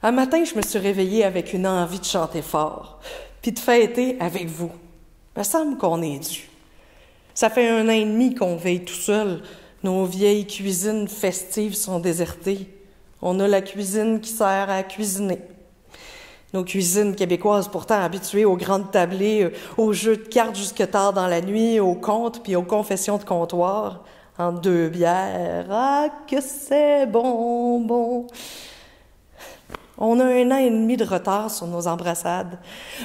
Un matin, je me suis réveillée avec une envie de chanter fort, puis de fêter avec vous. Il me semble qu'on est dû. Ça fait 1 an et demi qu'on veille tout seul. Nos vieilles cuisines festives sont désertées. On a la cuisine qui sert à cuisiner. Nos cuisines québécoises, pourtant habituées aux grandes tablées, aux jeux de cartes jusque tard dans la nuit, aux contes puis aux confessions de comptoir, en 2 bières. Ah, que c'est bon! On a 1 an et demi de retard sur nos embrassades.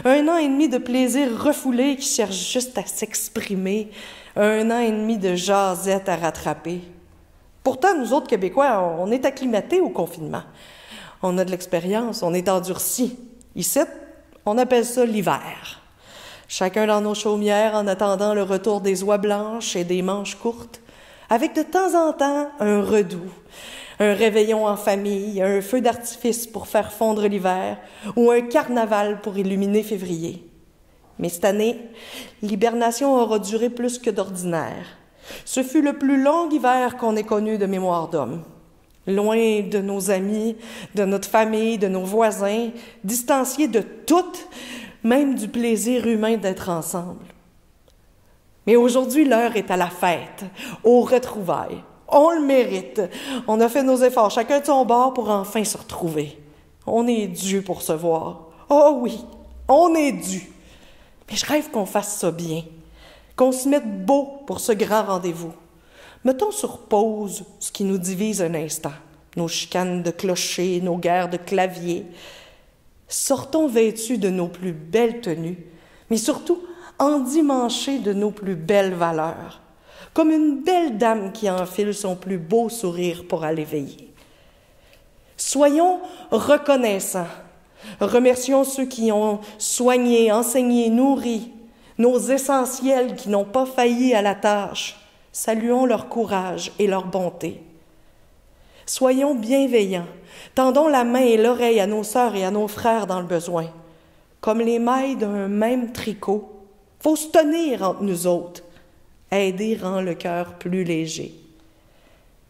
1 an et demi de plaisir refoulé qui cherche juste à s'exprimer. 1 an et demi de jasette à rattraper. Pourtant, nous autres Québécois, on est acclimatés au confinement. On a de l'expérience, on est endurcis. Ici, on appelle ça l'hiver. Chacun dans nos chaumières en attendant le retour des oies blanches et des manches courtes, avec de temps en temps un redoux, un réveillon en famille, un feu d'artifice pour faire fondre l'hiver ou un carnaval pour illuminer février. Mais cette année, l'hibernation aura duré plus que d'ordinaire. Ce fut le plus long hiver qu'on ait connu de mémoire d'homme. Loin de nos amis, de notre famille, de nos voisins, distanciés de tout, même du plaisir humain d'être ensemble. Mais aujourd'hui, l'heure est à la fête, aux retrouvailles. On le mérite. On a fait nos efforts, chacun de son bord, pour enfin se retrouver. On est dû pour se voir. Oh oui, on est dû. Mais je rêve qu'on fasse ça bien, qu'on se mette beau pour ce grand rendez-vous. Mettons sur pause ce qui nous divise un instant, nos chicanes de clocher, nos guerres de clavier. Sortons vêtus de nos plus belles tenues, mais surtout endimanchés de nos plus belles valeurs, comme une belle dame qui enfile son plus beau sourire pour aller veiller. Soyons reconnaissants. Remercions ceux qui ont soigné, enseigné, nourri, nos essentiels qui n'ont pas failli à la tâche. Saluons leur courage et leur bonté. Soyons bienveillants, tendons la main et l'oreille à nos sœurs et à nos frères dans le besoin. Comme les mailles d'un même tricot, faut se tenir entre nous autres. Aider rend le cœur plus léger.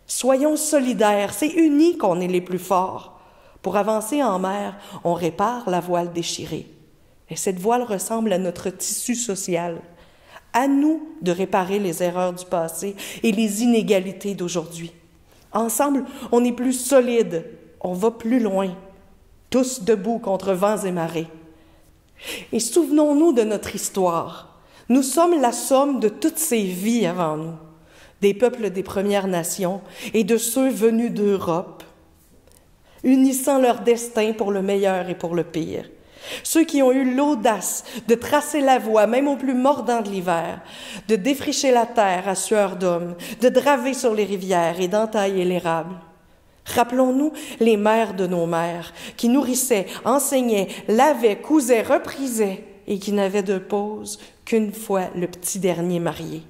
Soyons solidaires, c'est unis qu'on est les plus forts. Pour avancer en mer, on répare la voile déchirée. Et cette voile ressemble à notre tissu social. À nous de réparer les erreurs du passé et les inégalités d'aujourd'hui. Ensemble, on est plus solides, on va plus loin, tous debout contre vents et marées. Et souvenons-nous de notre histoire. Nous sommes la somme de toutes ces vies avant nous, des peuples des Premières Nations et de ceux venus d'Europe, unissant leur destin pour le meilleur et pour le pire. Ceux qui ont eu l'audace de tracer la voie, même au plus mordant de l'hiver, de défricher la terre à sueur d'homme, de draver sur les rivières et d'entailler l'érable. Rappelons-nous les mères de nos mères, qui nourrissaient, enseignaient, lavaient, cousaient, reprisaient, et qui n'avaient de pause qu'une fois le petit dernier marié.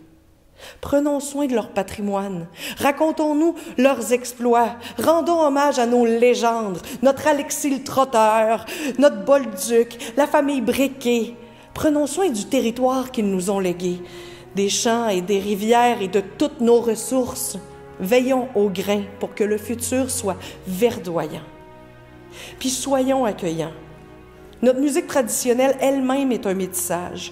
Prenons soin de leur patrimoine, racontons-nous leurs exploits, rendons hommage à nos légendes, notre Alexis le Trotteur, notre Bolduc, la famille Briquet. Prenons soin du territoire qu'ils nous ont légué, des champs et des rivières et de toutes nos ressources. Veillons au grain pour que le futur soit verdoyant. Puis soyons accueillants. Notre musique traditionnelle elle-même est un métissage.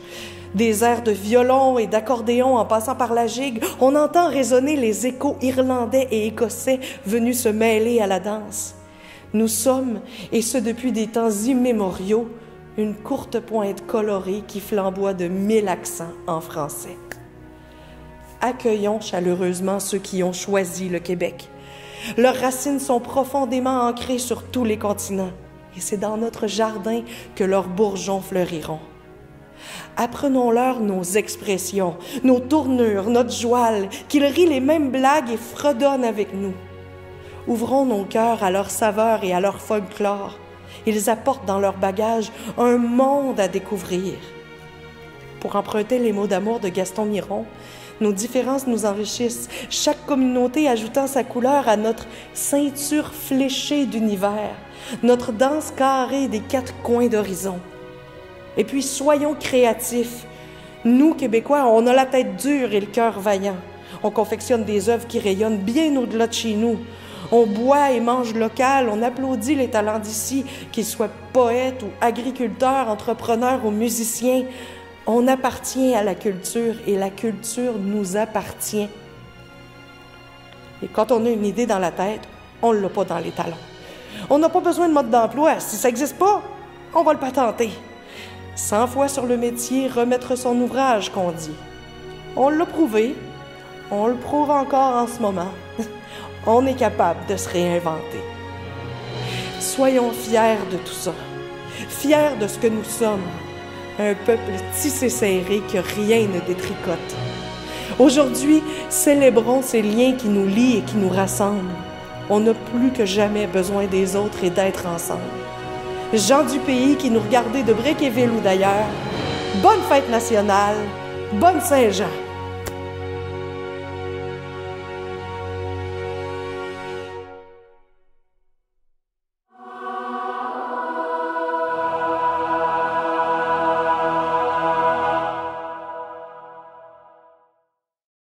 Des airs de violon et d'accordéon en passant par la gigue, on entend résonner les échos irlandais et écossais venus se mêler à la danse. Nous sommes, et ce depuis des temps immémoriaux, une courte pointe colorée qui flamboie de 1000 accents en français. Accueillons chaleureusement ceux qui ont choisi le Québec. Leurs racines sont profondément ancrées sur tous les continents, et c'est dans notre jardin que leurs bourgeons fleuriront. Apprenons-leur nos expressions, nos tournures, notre joual, qu'ils rient les mêmes blagues et fredonnent avec nous. Ouvrons nos cœurs à leur saveur et à leur folklore. Ils apportent dans leur bagage un monde à découvrir. Pour emprunter les mots d'amour de Gaston Miron, nos différences nous enrichissent, chaque communauté ajoutant sa couleur à notre ceinture fléchée d'univers, notre danse carrée des 4 coins d'horizon. Et puis, soyons créatifs. Nous, Québécois, on a la tête dure et le cœur vaillant. On confectionne des œuvres qui rayonnent bien au-delà de chez nous. On boit et mange local, on applaudit les talents d'ici, qu'ils soient poètes ou agriculteurs, entrepreneurs ou musiciens. On appartient à la culture et la culture nous appartient. Et quand on a une idée dans la tête, on ne l'a pas dans les talons. On n'a pas besoin de mode d'emploi. Si ça n'existe pas, on va le patenter. 100 fois sur le métier, remettre son ouvrage, qu'on dit. On l'a prouvé, on le prouve encore en ce moment. On est capable de se réinventer. Soyons fiers de tout ça, fiers de ce que nous sommes, un peuple tissé serré que rien ne détricote. Aujourd'hui, célébrons ces liens qui nous lient et qui nous rassemblent. On n'a plus que jamais besoin des autres et d'être ensemble. Gens du pays qui nous regardaient de Bréquéville ou d'ailleurs, bonne fête nationale, bonne Saint-Jean!